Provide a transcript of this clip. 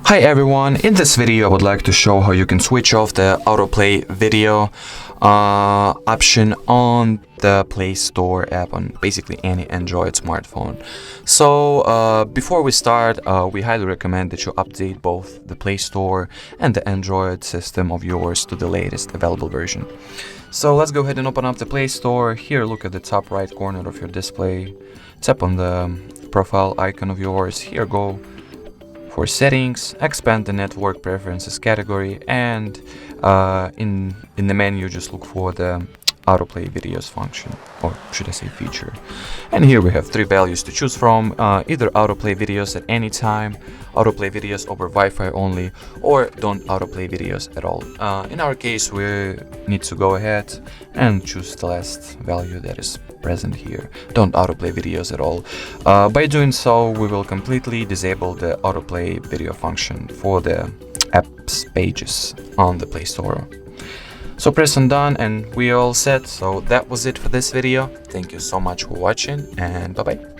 Hi everyone, in this video I would like to show how you can switch off the autoplay video option on the Play Store app on basically any Android smartphone. So before we start, we highly recommend that you update both the Play Store and the Android system of yours to the latest available version. So let's go ahead and open up the Play Store. Here, look at the top right corner of your display. Tap on the profile icon of yours. Here, go for settings, expand the network preferences category, and in the menu just look for the autoplay videos function, or should I say feature. And here we have three values to choose from, either autoplay videos at any time, autoplay videos over Wi-Fi only, or don't autoplay videos at all. In our case, we need to go ahead and choose the last value that is present here, don't autoplay videos at all. By doing so, we will completely disable the autoplay video function for the apps pages on the Play Store. So press on done and we are all set. So that was it for this video. Thank you so much for watching, and bye bye.